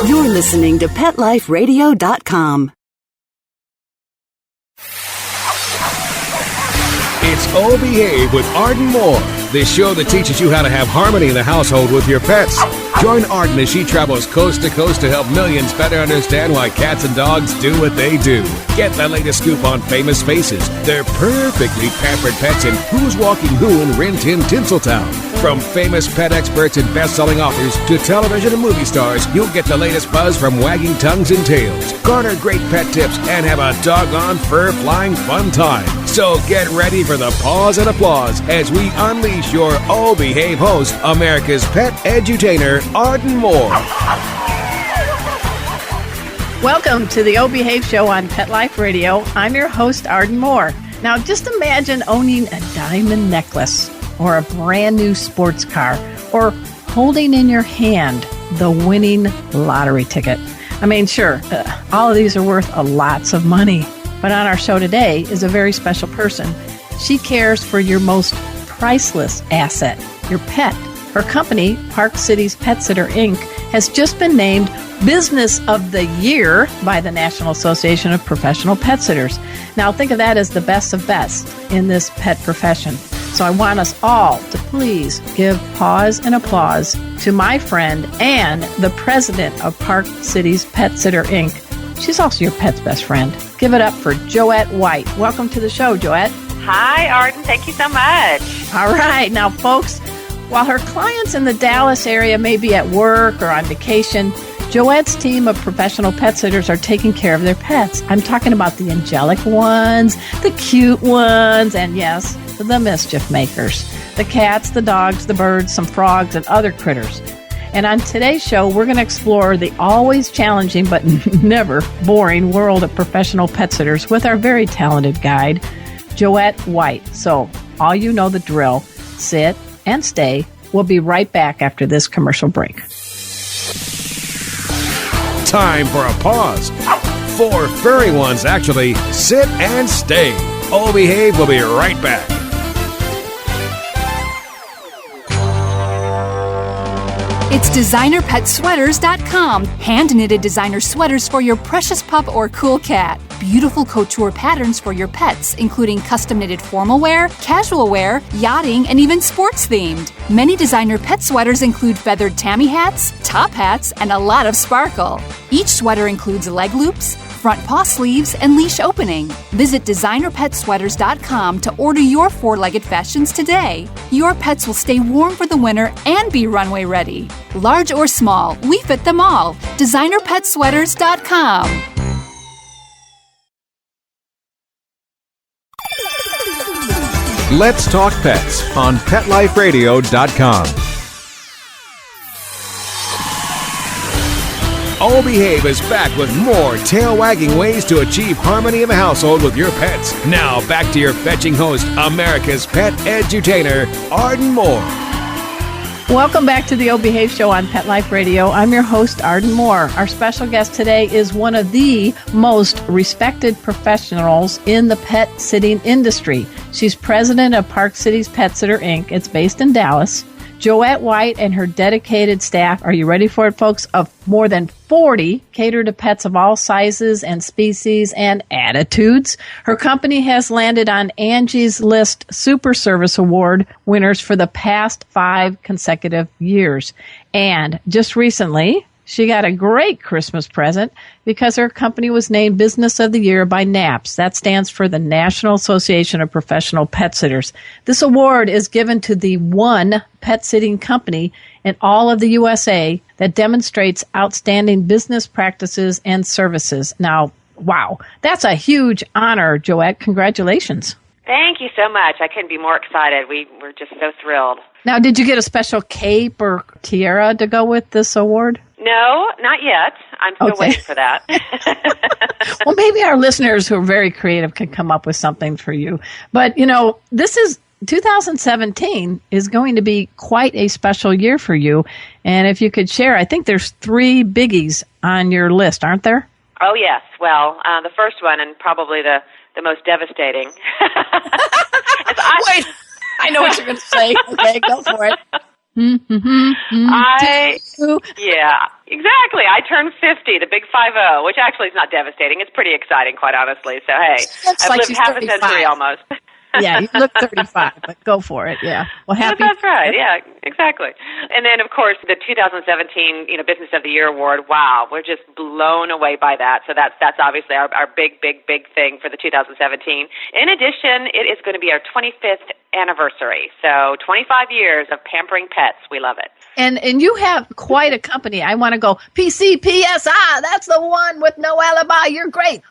You're listening to PetLifeRadio.com. It's Oh Behave with Arden Moore, the show that teaches you how to have harmony in the household with your pets. Join Arden as she travels coast to coast to help millions better understand why cats and dogs do what they do. Get the latest scoop on famous faces, their perfectly pampered pets, and who's walking who in Rin Tin Tinseltown. From famous pet experts and best-selling authors to television and movie stars, you'll get the latest buzz from wagging tongues and tails. Garner great pet tips and have a doggone fur-flying fun time. So get ready for the pause and applause as we unleash your Oh Behave host, America's pet edutainer, Arden Moore. Welcome to the Oh Behave Show on Pet Life Radio. I'm your host, Arden Moore. Now, just imagine owning a diamond necklace or a brand new sports car or holding in your hand the winning lottery ticket. I mean, sure, all of these are worth lots of money. But on our show today is a very special person. She cares for your most priceless asset, your pet. Her company, Park Cities Pet Sitter, Inc., has just been named Business of the Year by the National Association of Professional Pet Sitters. Now, think of that as the best of best in this pet profession. So I want us all to please give pause and applause to my friend and the president of Park Cities Pet Sitter, Inc. She's also your pet's best friend. Give it up for Joette Whit. Welcome to the show, Joette. Hi, Arden. Thank you so much. All right. Now, folks, while her clients in the Dallas area may be at work or on vacation, Joette's team of professional pet sitters are taking care of their pets. I'm talking about the angelic ones, the cute ones, and yes, the mischief makers. The cats, the dogs, the birds, some frogs, and other critters. And on today's show, we're going to explore the always challenging but never boring world of professional pet sitters with our very talented guide, Joette Whit. So, all you know the drill. Sit and stay. We'll be right back after this commercial break. Time for a pause. 4 furry ones, actually. Sit and stay. Oh Behave will be right back. It's DesignerPetSweaters.com. Hand-knitted designer sweaters for your precious pup or cool cat. Beautiful couture patterns for your pets, including custom-knitted formal wear, casual wear, yachting, and even sports-themed. Many designer pet sweaters include feathered tammy hats, top hats, and a lot of sparkle. Each sweater includes leg loops, front paw sleeves, and leash opening. Visit DesignerPetSweaters.com to order your 4-legged fashions today. Your pets will stay warm for the winter and be runway ready. Large or small, we fit them all. DesignerPetSweaters.com. Let's talk pets on PetLifeRadio.com. Oh Behave is back with more tail-wagging ways to achieve harmony in the household with your pets. Now, back to your fetching host, America's pet edutainer, Arden Moore. Welcome back to the Oh Behave Show on Pet Life Radio. I'm your host, Arden Moore. Our special guest today is one of the most respected professionals in the pet sitting industry. She's president of Park Cities Pet Sitter, Inc. It's based in Dallas. Joette Whit and her dedicated staff, are you ready for it, folks, of more than 40 cater to pets of all sizes and species and attitudes. Her company has landed on Angie's List Super Service Award winners for the past 5 consecutive years. And just recently, she got a great Christmas present because her company was named Business of the Year by NAPS. That stands for the National Association of Professional Pet Sitters. This award is given to the one pet sitting company in all of the USA that demonstrates outstanding business practices and services. Now, wow, that's a huge honor, Joette. Congratulations. Thank you so much. I couldn't be more excited. We're just so thrilled. Now, did you get a special cape or tiara to go with this award? No, not yet. I'm still waiting for that. Well, maybe our listeners who are very creative can come up with something for you. But, you know, this is 2017 is going to be quite a special year for you. And if you could share, I think there's 3 biggies on your list, aren't there? Oh, yes. Well, the first one and probably the most devastating. Wait, I know what you're going to say. Okay, go for it. Exactly. I turned 50, the big 50, which actually is not devastating. It's pretty exciting, quite honestly. So, hey, I've lived half a century almost. Yeah, you look 35, but go for it. Yeah. Well, happy. That's right. Yeah, exactly. And then, of course, the 2017, Business of the Year award. Wow, we're just blown away by that. So that's obviously our big thing for the 2017. In addition, it is going to be our 25th anniversary. So 25 years of pampering pets. We love it. And you have quite a company. I want to go, PCPSI, that's the one with no alibi. You're great.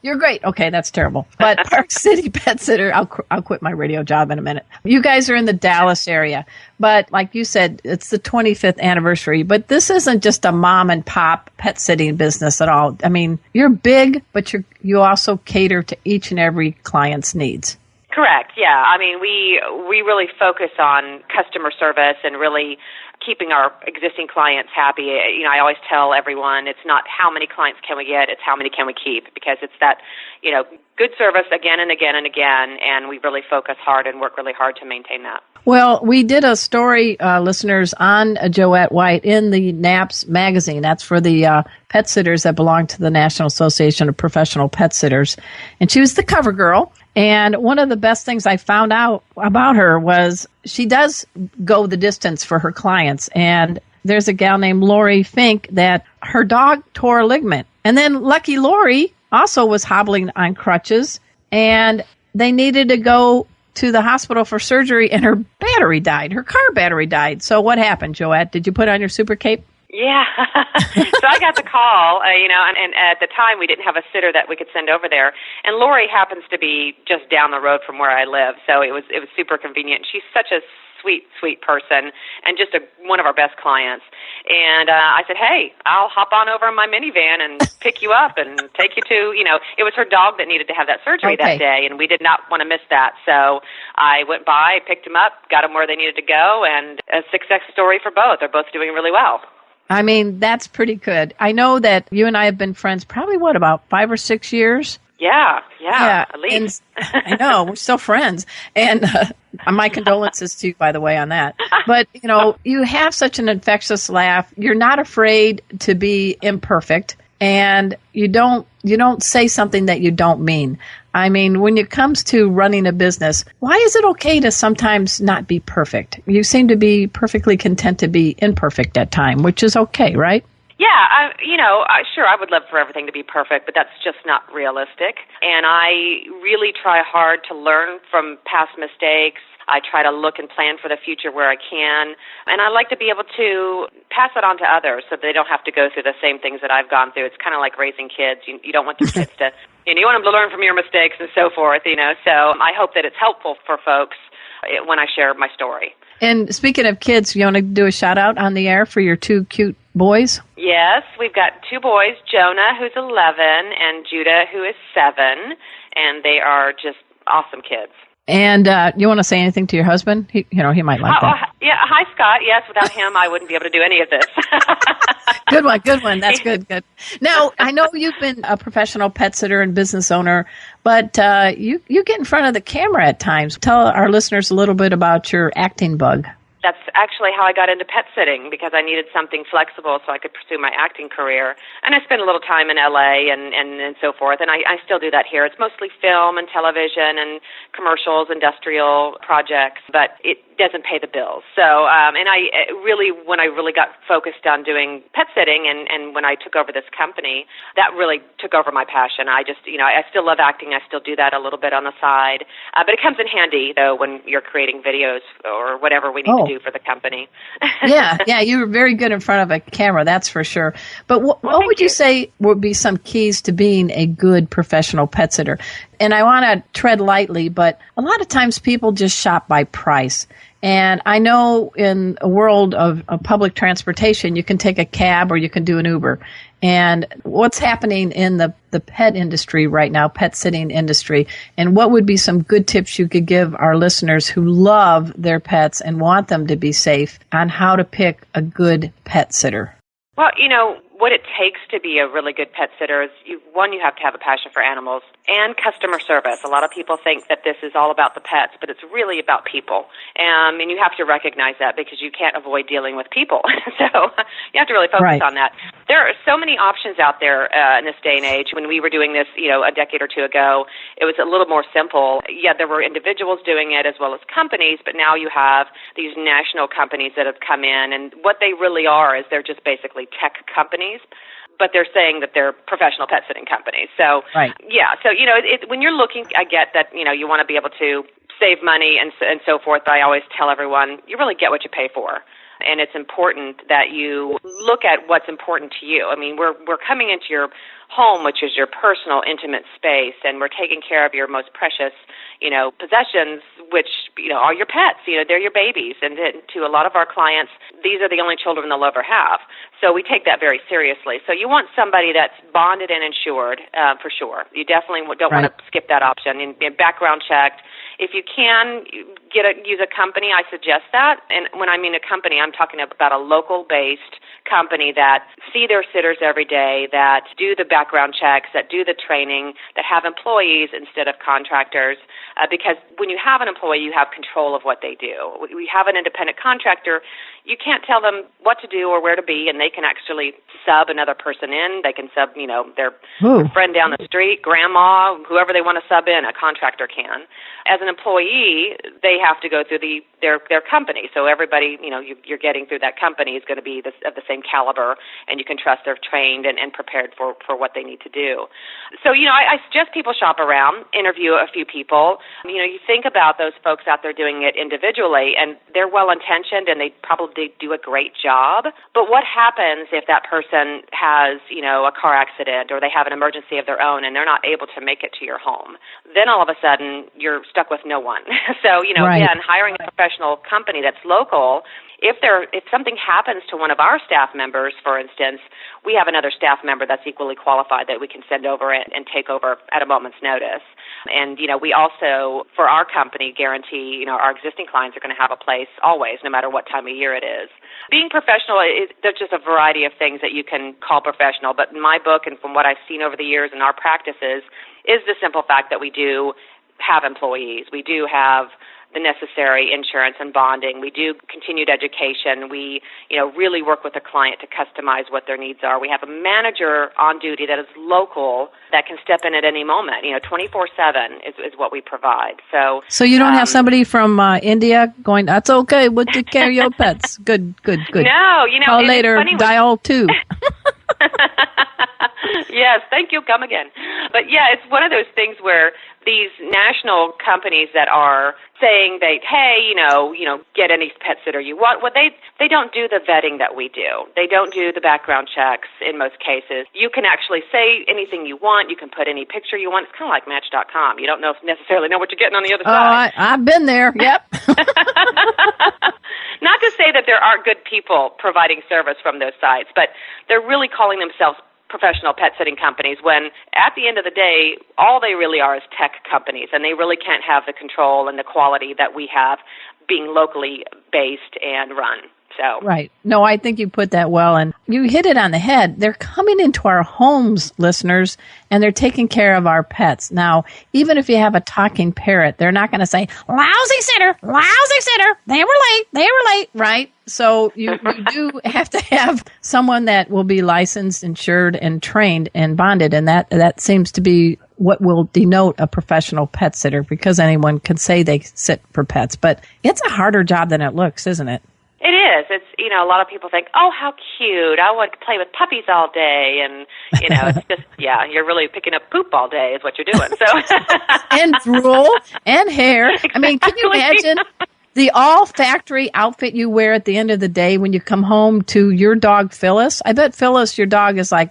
You're great. Okay, that's terrible. But Park City Pet Sitter, I'll quit my radio job in a minute. You guys are in the Dallas area. But like you said, it's the 25th anniversary. But this isn't just a mom and pop pet sitting business at all. I mean, you're big, but you also cater to each and every client's needs. Correct. Yeah. I mean, we really focus on customer service and really keeping our existing clients happy. I always tell everyone it's not how many clients can we get, it's how many can we keep, because it's that, good service again and again and again, and we really focus hard and work really hard to maintain that. Well, we did a story, listeners, on Joette Whit in the NAPS magazine. That's for the pet sitters that belong to the National Association of Professional Pet Sitters. And she was the cover girl. And one of the best things I found out about her was she does go the distance for her clients. And there's a gal named Lori Fink that her dog tore a ligament. And then Lucky Lori also was hobbling on crutches. And they needed to go to the hospital for surgery, and her battery died. Her car battery died. So what happened, Joette? Did you put on your super cape? Yeah. So I got the call, and at the time we didn't have a sitter that we could send over there. And Lori happens to be just down the road from where I live, so it was super convenient. She's such a sweet person and just one of our best clients. And I said, hey, I'll hop on over in my minivan and pick you up and take you to, it was her dog that needed to have that surgery that day, and we did not want to miss that. So I went by, picked them up, got them where they needed to go, and a success story for both. They're both doing really well. I mean, that's pretty good. I know that you and I have been friends probably, about 5 or 6 years? Yeah, at least. I know, we're still friends. And my condolences to you, by the way, on that. But, you have such an infectious laugh. You're not afraid to be imperfect. And you don't say something that you don't mean. I mean, when it comes to running a business, why is it okay to sometimes not be perfect? You seem to be perfectly content to be imperfect at time, which is okay, right? Yeah, sure, I would love for everything to be perfect, but that's just not realistic. And I really try hard to learn from past mistakes. I try to look and plan for the future where I can. And I like to be able to pass it on to others so they don't have to go through the same things that I've gone through. It's kind of like raising kids. You don't want the kids to, you want them to learn from your mistakes and so forth, So I hope that it's helpful for folks when I share my story. And speaking of kids, you want to do a shout out on the air for your 2 cute boys? Yes, we've got 2 boys, Jonah, who's 11, and Judah, who is 7, and they are just awesome kids. And you want to say anything to your husband? He might like that. Yeah, hi, Scott. Yes, without him, I wouldn't be able to do any of this. Good one. That's good. Now, I know you've been a professional pet sitter and business owner, but you get in front of the camera at times. Tell our listeners a little bit about your acting bug. That's actually how I got into pet sitting, because I needed something flexible so I could pursue my acting career. And I spent a little time in L.A. and so forth, and I still do that here. It's mostly film and television and commercials, industrial projects, but it doesn't pay the bills. So, and I really, when I really got focused on doing pet sitting and when I took over this company, that really took over my passion. I just, I still love acting. I still do that a little bit on the side. But it comes in handy, though, when you're creating videos or whatever we need to do for the company. Yeah, you were very good in front of a camera, that's for sure. But what would you say would be some keys to being a good professional pet sitter? And I want to tread lightly, but a lot of times people just shop by price. And I know in a world of public transportation, you can take a cab or you can do an Uber. And what's happening in the pet industry right now, pet sitting industry, and what would be some good tips you could give our listeners who love their pets and want them to be safe on how to pick a good pet sitter? Well, what it takes to be a really good pet sitter is, you have to have a passion for animals and customer service. A lot of people think that this is all about the pets, but it's really about people. And you have to recognize that, because you can't avoid dealing with people. So you have to really focus Right. on that. There are so many options out there in this day and age. When we were doing this, a decade or two ago, it was a little more simple. Yeah, there were individuals doing it as well as companies, but now you have these national companies that have come in, and what they really are is they're just basically tech companies, but they're saying that they're professional pet sitting companies. So, Right. yeah, so, when you're looking, I get that, you want to be able to save money and so forth, but I always tell everyone, you really get what you pay for. And it's important that you look at what's important to you. I mean, we're coming into your home, which is your personal, intimate space, and we're taking care of your most precious, possessions, which, are your pets. They're your babies. And to a lot of our clients, these are the only children they'll ever have. So we take that very seriously. So you want somebody that's bonded and insured, for sure. You definitely don't want to skip that option. And background checked. If you can use a company, I suggest that. And when I mean a company, I'm talking about a local-based company that see their sitters every day, that do the background checks, that do the training, that have employees instead of contractors. Because when you have an employee, you have control of what they do. We have an independent contractor. You can't tell them what to do or where to be, and they can actually sub another person in. They can sub, their friend down the street, grandma, whoever they want to sub in, a contractor can. As an employee, they have to go through their company. So everybody, you're getting through that company is going to be of the same caliber, and you can trust they're trained and prepared for what they need to do. So, I suggest people shop around, interview a few people. You think about those folks out there doing it individually, and they're well-intentioned, and they probably do a great job. But what happens if that person has, a car accident, or they have an emergency of their own, and they're not able to make it to your home? Then all of a sudden, you're stuck with no one. So, again, hiring a professional company that's local, if something happens to one of our staff members, for instance, we have another staff member that's equally qualified that we can send over and take over at a moment's notice. And, we also, for our company, guarantee, our existing clients are going to have a place always, no matter what time of year it is. Being professional, there's just a variety of things that you can call professional. But in my book, and from what I've seen over the years in our practices, is the simple fact that we do have employees. We do have the necessary insurance and bonding. We do continued education. We, really work with the client to customize what their needs are. We have a manager on duty that is local that can step in at any moment. 24/7 is what we provide. So you don't have somebody from India going, that's okay, we'll take care of your pets. Good. No, call later, dial 2. Yes, thank you, come again. But yeah, it's one of those things where these national companies that are saying that, hey, get any pet sitter you want, well, they don't do the vetting that we do. They don't do the background checks in most cases. You can actually say anything you want. You can put any picture you want. It's kind of like Match.com. You don't necessarily know what you're getting on the other side. I've been there. Yep. Not to say that there aren't good people providing service from those sites, but they're really calling themselves professional pet sitting companies when at the end of the day, all they really are is tech companies, and they really can't have the control and the quality that we have being locally based and run. So. Right. No, I think you put that well, and you hit it on the head. They're coming into our homes, listeners, and they're taking care of our pets. Now, even if you have a talking parrot, they're not going to say, lousy sitter, they were late, right? So you do have to have someone that will be licensed, insured, and trained and bonded, and that seems to be what will denote a professional pet sitter, because anyone can say they sit for pets. But it's a harder job than it looks, isn't it? It is. It's, a lot of people think, oh, how cute. I want to play with puppies all day. And, it's just, you're really picking up poop all day is what you're doing. So and drool and hair. Exactly. I mean, can you imagine the all-factory outfit you wear at the end of the day when you come home to your dog, Phyllis? I bet Phyllis, your dog, is like,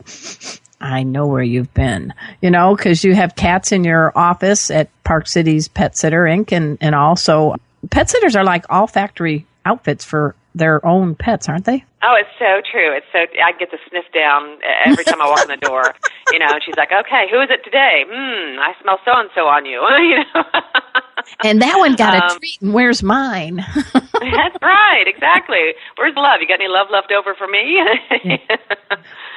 I know where you've been, because you have cats in your office at Park City's Pet Sitter Inc. And also pet sitters are like all-factory outfits for their own pets, aren't they? Oh, it's so true. I get the sniff down every time I walk in the door, and she's like, okay, who is it today? I smell so-and-so on you, And that one got a treat, and where's mine? That's right, exactly. Where's the love? You got any love left over for me?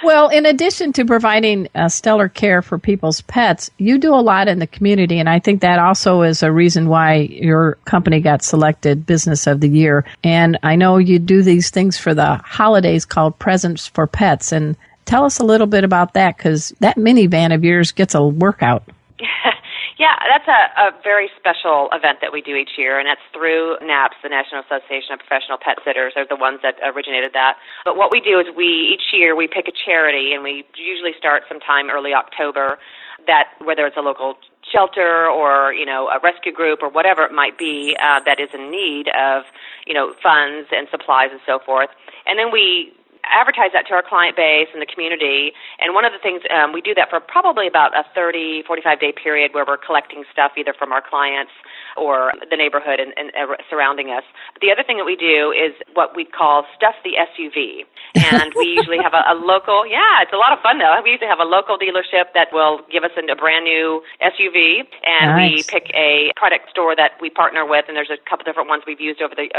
Well, in addition to providing stellar care for people's pets, you do a lot in the community, and I think that also is a reason why your company got selected Business of the Year. And I know you do these things for the holidays called Presents for Pets, and tell us a little bit about that, because that minivan of yours gets a workout. Yeah, that's a very special event that we do each year, and that's through NAPS, the National Association of Professional Pet Sitters. They're the ones that originated that. But what we do is each year we pick a charity, and we usually start sometime early October, that whether it's a local shelter or, a rescue group or whatever it might be that is in need of, funds and supplies and so forth. And then we advertise that to our client base and the community. And one of the things, we do that for probably about a 30, 45-day period where we're collecting stuff either from our clients or the neighborhood and surrounding us. But the other thing that we do is what we call Stuff the SUV. And we usually have a local, it's a lot of fun though. We usually have a local dealership that will give us a brand new SUV, and we pick a product store that we partner with, and there's a couple different ones we've used over the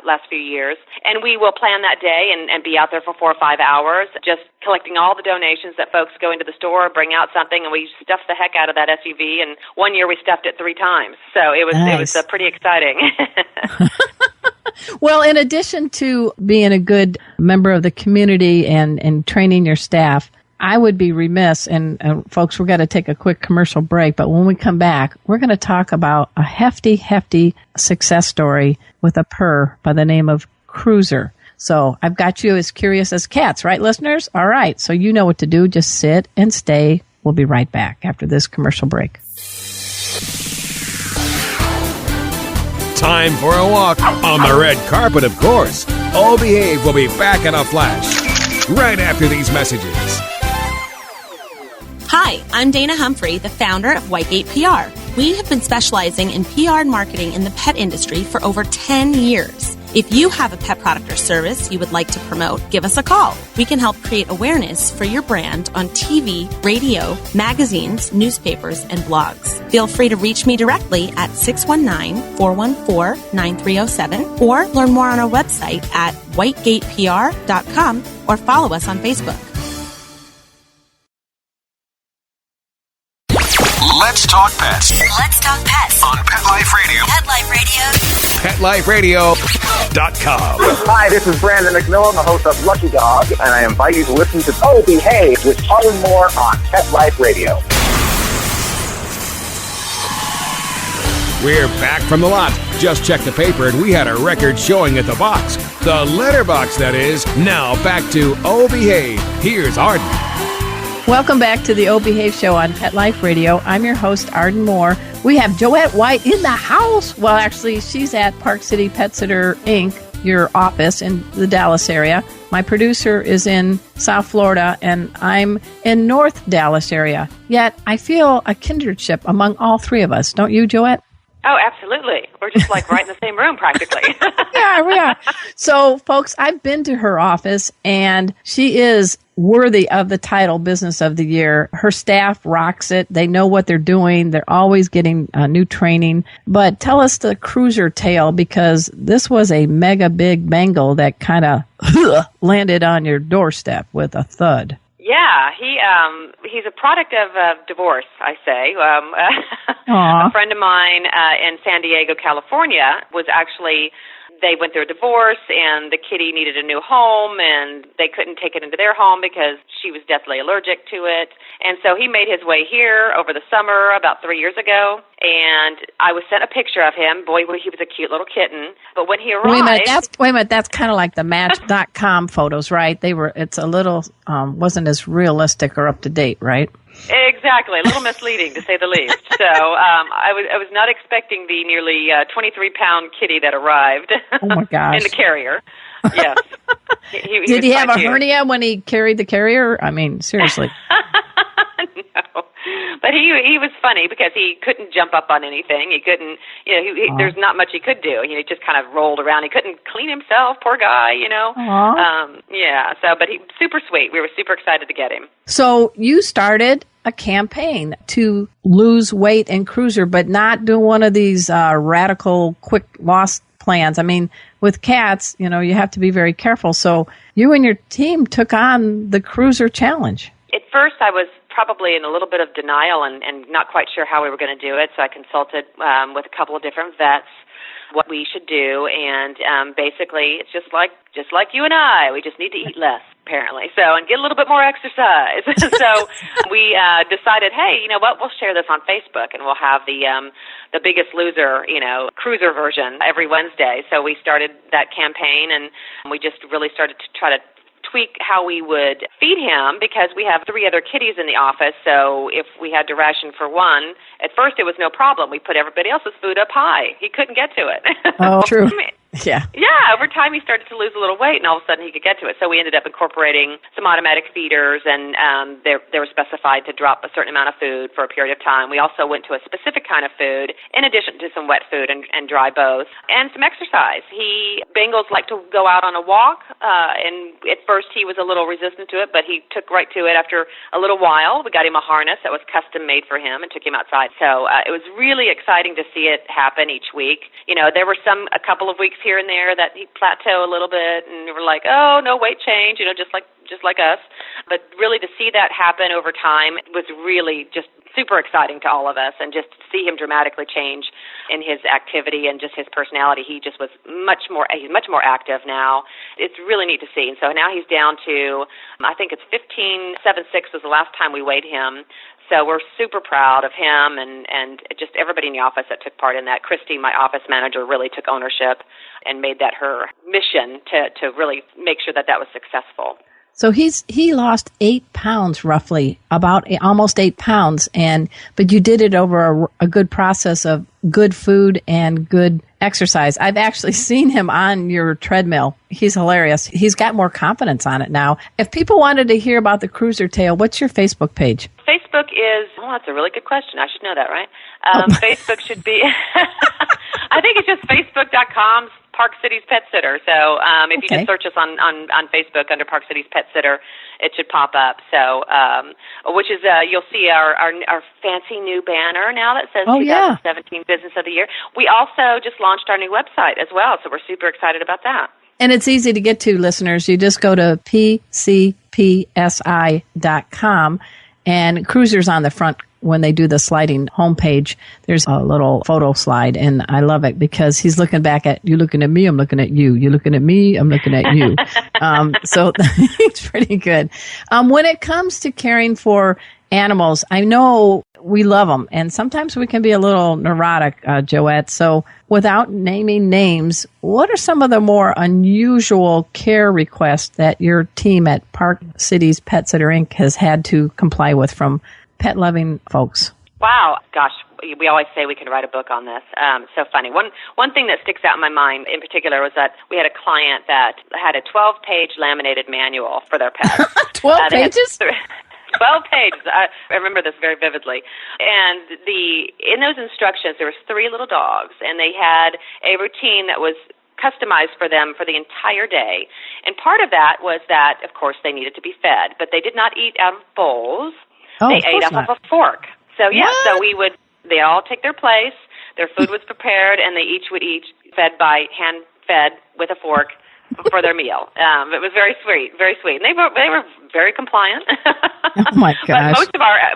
last few years. And we will plan that day and be out there for 4 or 5 hours, just collecting all the donations that folks go into the store, bring out something, and we stuff the heck out of that SUV. And one year we stuffed it 3 times. So it was pretty exciting. Well, in addition to being a good member of the community and training your staff, I would be remiss, and folks, we're going to take a quick commercial break, but when we come back, we're going to talk about a hefty success story with a purr by the name of Cruiser. So I've got you as curious as cats, right, listeners? All right, so you know what to do. Just sit and stay. We'll be right back after this commercial break. Time for a walk on the red carpet, of course. All Behave will be back in a flash right after these messages. Hi, I'm Dana Humphrey, the founder of Whitegate PR. We have been specializing in PR and marketing in the pet industry for over 10 years. If you have a pet product or service you would like to promote, give us a call. We can help create awareness for your brand on TV, radio, magazines, newspapers, and blogs. Feel free to reach me directly at 619-414-9307 or learn more on our website at whitegatepr.com or follow us on Facebook. Let's talk pets. Let's talk pets On Pet Life Radio. Pet Life Radio. PetLifeRadio.com. Hi, this is Brandon McMillan, the host of Lucky Dog, and I invite you to listen to Oh Behave with Arden Moore on Pet Life Radio. We're back from the lot. Just checked the paper and we had a record showing at the box. The letterbox, that is. Now back to Oh Behave. Here's Arden. Welcome back to the O Behave Show on Pet Life Radio. I'm your host, Arden Moore. We have Joette White in the house. Well, actually, she's at Park City Pet Sitter, Inc., your office in the Dallas area. My producer is in South Florida, and I'm in North Dallas area. Yet, I feel a kindredship among all three of us. Don't you, Joette? Oh, absolutely. We're just like right in the same room practically. Yeah, we are. So, folks, I've been to her office, and she is worthy of the title Business of the Year. Her staff rocks it. They know what they're doing. They're always getting new training. But tell us the Cruiser tale, because this was a mega big Bengal that kind of landed on your doorstep with a thud. Yeah, he's a product of divorce, I say. A friend of mine in San Diego, California, was actually, they went through a divorce, and the kitty needed a new home, and they couldn't take it into their home because she was deathly allergic to it. And so he made his way here over the summer about 3 years ago, and I was sent a picture of him. Boy, he was a cute little kitten. But when he arrived... Wait a minute, that's kind of like the Match.com photos, right? It's a little, wasn't as realistic or up to date, right? Exactly, a little misleading to say the least. So I was not expecting the nearly 23-pound kitty that arrived. Oh my gosh! In the carrier. Yes. Did he have a hernia when he carried the carrier? I mean, seriously. No. But he was funny because he couldn't jump up on anything. He couldn't, there's not much he could do. He just kind of rolled around. He couldn't clean himself, poor guy, But he super sweet. We were super excited to get him. So you started a campaign to lose weight in Cruiser, but not do one of these radical quick loss plans. I mean, with cats, you have to be very careful. So you and your team took on the Cruiser Challenge. At first, I was probably in a little bit of denial and not quite sure how we were going to do it. So I consulted with a couple of different vets what we should do, and basically it's just like you and I. We just need to eat less, apparently, and get a little bit more exercise. So we decided, hey, you know what? We'll share this on Facebook, and we'll have the Biggest Loser, cruiser version every Wednesday. So we started that campaign, and we just really started to try to tweak how we would feed him, because we have 3 other kitties in the office. So if we had to ration for one, at first it was no problem. We put everybody else's food up high. He couldn't get to it. Oh, true. Yeah. Yeah, over time he started to lose a little weight, and all of a sudden he could get to it. So we ended up incorporating some automatic feeders, and they were specified to drop a certain amount of food for a period of time. We also went to a specific kind of food, in addition to some wet food and dry both, and some exercise. Bengals like to go out on a walk, and at first he was a little resistant to it, but he took right to it after a little while. We got him a harness that was custom made for him and took him outside. So it was really exciting to see it happen each week. There were a couple of weeks here and there that he plateau a little bit, and we're like, oh, no weight change, just like us. But really to see that happen over time was really just super exciting to all of us, and just to see him dramatically change in his activity and just his personality. He just was much more active now. It's really neat to see. And so now he's down to, I think it's 15.76 was the last time we weighed him. So we're super proud of him and just everybody in the office that took part in that. Christy, my office manager, really took ownership and made that her mission to really make sure that was successful. So he lost 8 pounds roughly, almost 8 pounds, but you did it over a good process of good food and good exercise. I've actually seen him on your treadmill. He's hilarious. He's got more confidence on it now. If people wanted to hear about the Cruiser Tale, what's your Facebook page? Facebook is, that's a really good question. I should know that, right? Facebook should be, I think it's just facebook.com Park Cities Pet Sitter. So if you just search us on Facebook under Park Cities Pet Sitter, it should pop up. So, which is, you'll see our fancy new banner now that says 2017 Business of the Year. We also just launched our new website as well, so we're super excited about that. And it's easy to get to, listeners. You just go to pcpsi.com, and Cruiser's on the front. When they do the sliding homepage, there's a little photo slide, and I love it because he's looking back at you, looking at me, I'm looking at you. You're looking at me, I'm looking at you. So it's pretty good. When it comes to caring for animals, I know we love them, and sometimes we can be a little neurotic, Joette. So without naming names, what are some of the more unusual care requests that your team at Park Cities Pet Sitter Inc. has had to comply with from pet-loving folks? Wow. Gosh, we always say we can write a book on this. So funny. One thing that sticks out in my mind in particular was that we had a client that had a 12-page laminated manual for their pet. 12 pages? 12 pages. I remember this very vividly. And in those instructions, there was 3 little dogs, and they had a routine that was customized for them for the entire day. And part of that was that, of course, they needed to be fed, but they did not eat out of bowls. They ate off of a fork. So, they all take their place, their food was prepared, and they each would eat hand-fed with a fork for their meal. It was very sweet, very sweet. And they were very compliant. Oh, my gosh. But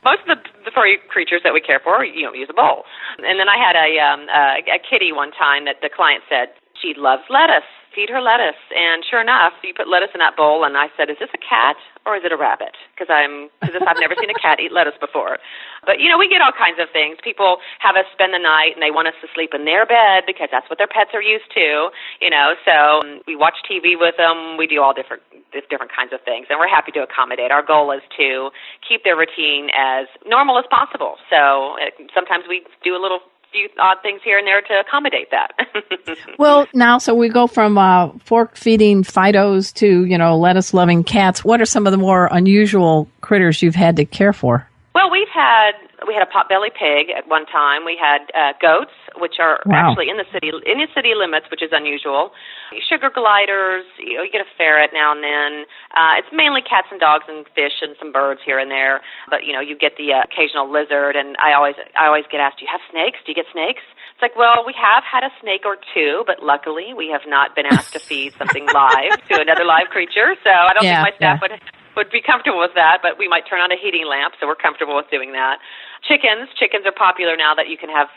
most of the furry creatures that we care for, use a bowl. And then I had a kitty one time that the client said she loves lettuce. Feed her lettuce. And sure enough, you put lettuce in that bowl, and I said, is this a cat or is it a rabbit? Because I've never seen a cat eat lettuce before. But, we get all kinds of things. People have us spend the night, and they want us to sleep in their bed because that's what their pets are used to, So we watch TV with them. We do all different kinds of things, and we're happy to accommodate. Our goal is to keep their routine as normal as possible. So sometimes we do a few odd things here and there to accommodate that. Well, now, so we go from fork-feeding Fidos to, lettuce-loving cats. What are some of the more unusual critters you've had to care for? Well, we had a potbelly pig at one time. We had goats, which are actually in the city limits, which is unusual. Sugar gliders. You get a ferret now and then. It's mainly cats and dogs and fish and some birds here and there. But you get the occasional lizard. And I always get asked, do you have snakes? Do you get snakes? It's like, well, we have had a snake or two, but luckily we have not been asked to feed something live to another live creature. So I don't think my staff would be comfortable with that, but we might turn on a heating lamp, so we're comfortable with doing that. Chickens are popular now that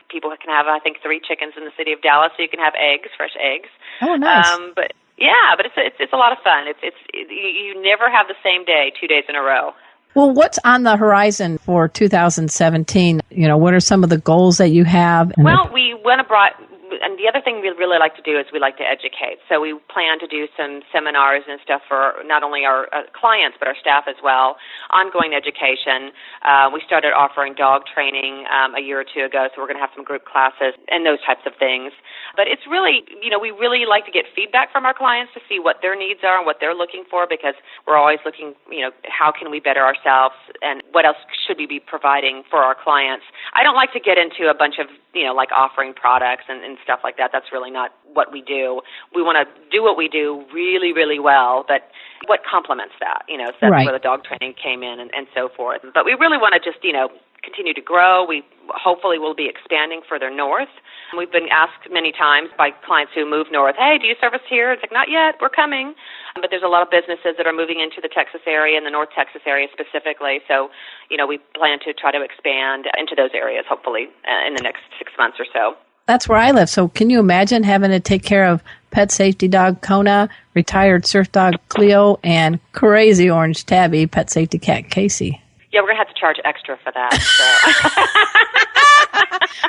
people can have, I think, 3 chickens in the city of Dallas, so you can have eggs, fresh eggs. Oh, nice. But it's a lot of fun. You never have the same day 2 days in a row. Well, what's on the horizon for 2017? What are some of the goals that you have? Well, we went abroad. And the other thing we really like to do is we like to educate. So we plan to do some seminars and stuff for not only our clients, but our staff as well, ongoing education. We started offering dog training a year or two ago, so we're going to have some group classes and those types of things. But it's really, we really like to get feedback from our clients to see what their needs are and what they're looking for, because we're always looking, how can we better ourselves and what else should we be providing for our clients. I don't like to get into a bunch of, like offering products and stuff like that. That's really not what we do. We want to do what we do really, really well, but what complements that, so that's where the dog training came in and so forth. But we really want to just, continue to grow. We hopefully will be expanding further north. We've been asked many times by clients who move north, hey, do you service here? It's like, not yet, we're coming. But there's a lot of businesses that are moving into the Texas area and the North Texas area specifically. So, we plan to try to expand into those areas, hopefully, in the next 6 months or so. That's where I live. So can you imagine having to take care of pet safety dog Kona, retired surf dog Cleo, and crazy orange tabby pet safety cat Casey? Yeah, we're going to have to charge extra for that. So.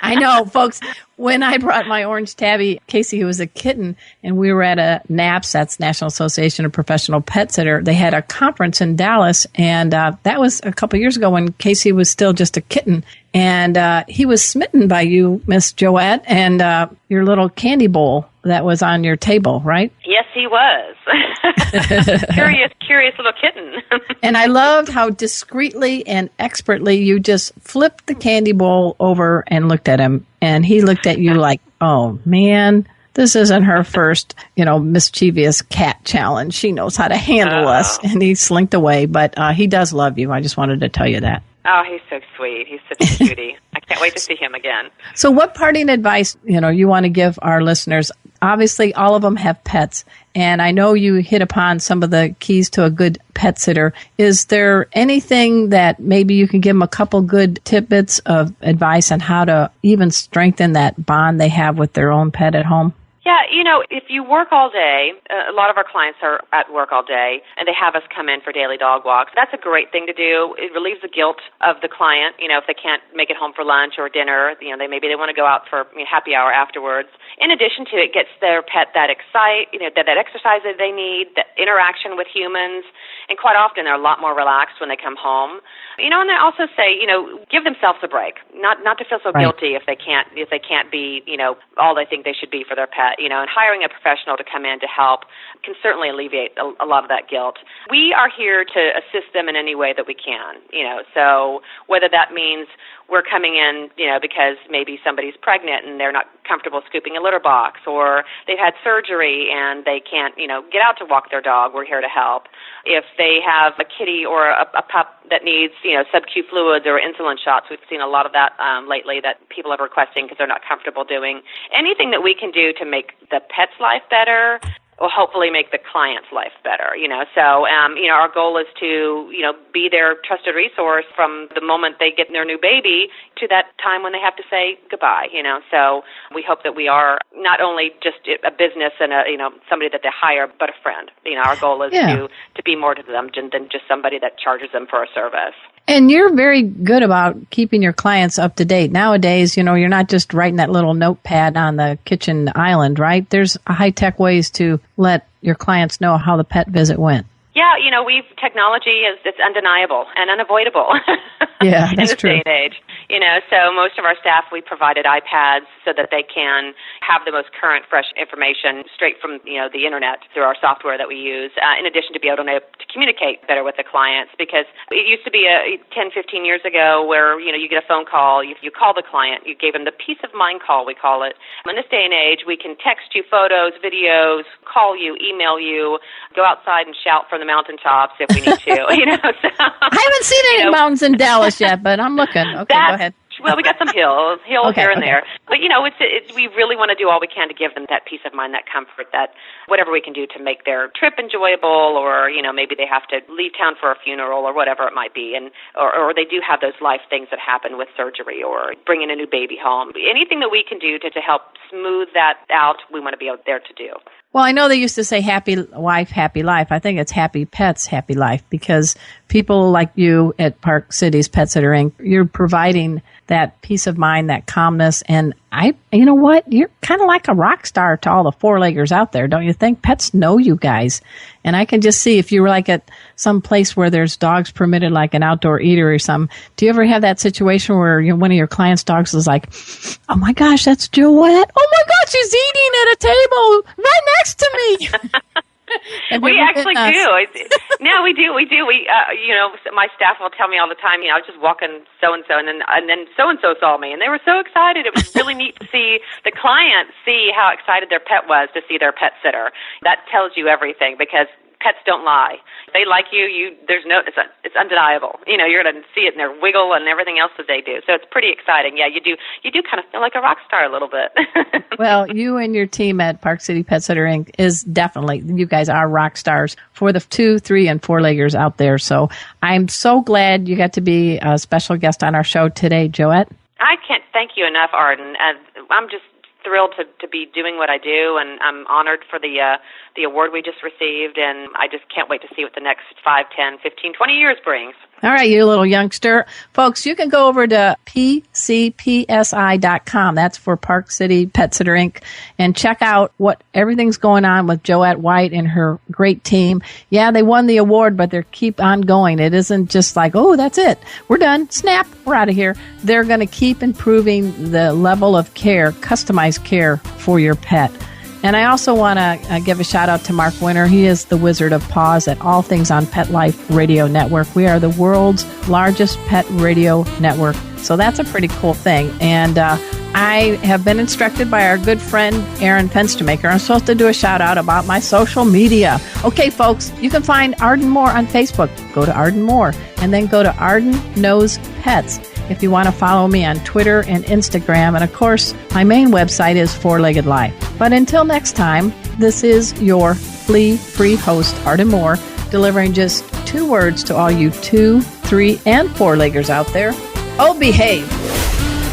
I know, folks. When I brought my orange tabby, Casey, who was a kitten, and we were at a NAPS, that's National Association of Professional Pet Sitter, they had a conference in Dallas, and that was a couple years ago when Casey was still just a kitten. And he was smitten by you, Miss Joette, and your little candy bowl that was on your table, right? Yes, he was. Curious little kitten. And I loved how discreetly and expertly you just flipped the candy bowl over and looked at him. And he looked at you like, oh, man, this isn't her first, mischievous cat challenge. She knows how to handle us. And he slinked away. But he does love you. I just wanted to tell you that. Oh, he's so sweet. He's such a cutie. I can't wait to see him again. So what parting advice, you want to give our listeners? Obviously, all of them have pets, and I know you hit upon some of the keys to a good pet sitter. Is there anything that maybe you can give them a couple good tidbits of advice on how to even strengthen that bond they have with their own pet at home? Yeah, if you work all day, a lot of our clients are at work all day, and they have us come in for daily dog walks. That's a great thing to do. It relieves the guilt of the client, if they can't make it home for lunch or dinner, they want to go out for happy hour afterwards. In addition to it, gets their pet that that exercise that they need, that interaction with humans, and quite often they're a lot more relaxed when they come home. And I also say, give themselves a break, not to feel so guilty if they can't be, all they think they should be for their pet, and hiring a professional to come in to help can certainly alleviate a lot of that guilt. We are here to assist them in any way that we can, so whether that means we're coming in, because maybe somebody's pregnant and they're not comfortable scooping a litter box, or they've had surgery and they can't, get out to walk their dog, we're here to help. If they have a kitty or a pup that needs, sub-Q fluids or insulin shots, we've seen a lot of that lately that people are requesting because they're not comfortable doing. Anything that we can do to make the pet's life better will hopefully make the client's life better, So, our goal is to, be their trusted resource from the moment they get their new baby to that time when they have to say goodbye, So we hope that we are not only just a business and somebody that they hire, but a friend. Our goal is to be more to them than just somebody that charges them for a service. And you're very good about keeping your clients up to date. Nowadays, you're not just writing that little notepad on the kitchen island, right? There's high-tech ways to let your clients know how the pet visit went. Yeah, technology it's undeniable and unavoidable yeah, in that's this true. day and age. So most of our staff, we provided iPads so that they can have the most current, fresh information straight from, the internet through our software that we use, in addition to be able to communicate better with the clients, because it used to be 10, 15 years ago where, you get a phone call, you call the client, you gave them the peace of mind call, we call it. In this day and age, we can text you photos, videos, call you, email you, go outside and shout from the mountaintops if we need to, So, I haven't seen any mountains in Dallas yet, but I'm looking. Okay, go ahead. Well, we got some hills Okay, here and okay. there. But, we really want to do all we can to give them that peace of mind, that comfort, that whatever we can do to make their trip enjoyable, or, maybe they have to leave town for a funeral or whatever it might be, and or they do have those life things that happen with surgery or bringing a new baby home. Anything that we can do to help smooth that out, we want to be out there to do. Well, I know they used to say happy wife, happy life. I think it's happy pets, happy life, because people like you at Park City's Pet Sitter Inc., you're providing that peace of mind, that calmness. And you know what? You're kind of like a rock star to all the four-leggers out there, don't you think? Pets know you guys. And I can just see if you were like at some place where there's dogs permitted, like an outdoor eater or something. Do you ever have that situation where one of your clients' dogs is like, oh my gosh, that's Joette. Oh my gosh, she's eating at a table right next to me. We actually do. No, we do. We, my staff will tell me all the time, I was just walking so-and-so, and then so-and-so saw me, and they were so excited. It was really neat to see the client see how excited their pet was to see their pet sitter. That tells you everything, because pets don't lie. If they like you, it's undeniable. You're going to see it in their wiggle and everything else that they do. So it's pretty exciting. Yeah, you do kind of feel like a rock star a little bit. Well, you and your team at Park City Pet Sitter Inc. is definitely, you guys are rock stars for the 2, 3, and 4-leggers out there. So I'm so glad you got to be a special guest on our show today, Joette. I can't thank you enough, Arden. I'm just thrilled to be doing what I do, and I'm honored for the award we just received, and I just can't wait to see what the next 5, 10, 15, 20 years brings. All right, you little youngster. Folks, you can go over to pcpsi.com. That's for Park City Pet Sitter Inc. and check out what everything's going on with Joette Whit and her great team. Yeah, they won the award, but they keep on going. It isn't just like, oh, that's it. We're done. Snap. We're out of here. They're going to keep improving the level of care, customized care for your pet. And I also want to give a shout out to Mark Winter. He is the Wizard of Paws at All Things on Pet Life Radio Network. We are the world's largest pet radio network. So that's a pretty cool thing. And I have been instructed by our good friend, Aaron Fenstermaker. I'm supposed to do a shout out about my social media. Okay, folks, you can find Arden Moore on Facebook. Go to Arden Moore and then go to Arden Knows Pets if you want to follow me on Twitter and Instagram. And of course, my main website is 4-Legged Life. But until next time, this is your flea-free host, Arden Moore, delivering just 2 words to all you 2, 3, and 4-leggers out there. Oh, behave.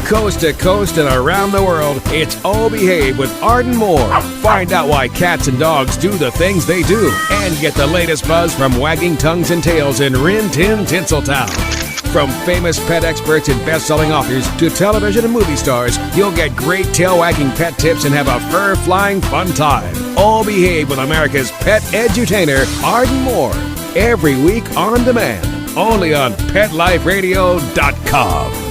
Coast to coast and around the world, it's Oh Behave with Arden Moore. Find out why cats and dogs do the things they do, and get the latest buzz from wagging tongues and tails in Rin Tin Tinseltown. From famous pet experts and best-selling authors to television and movie stars, you'll get great tail-wagging pet tips and have a fur-flying fun time. All Behave with America's pet edutainer, Arden Moore. Every week on demand, only on PetLifeRadio.com.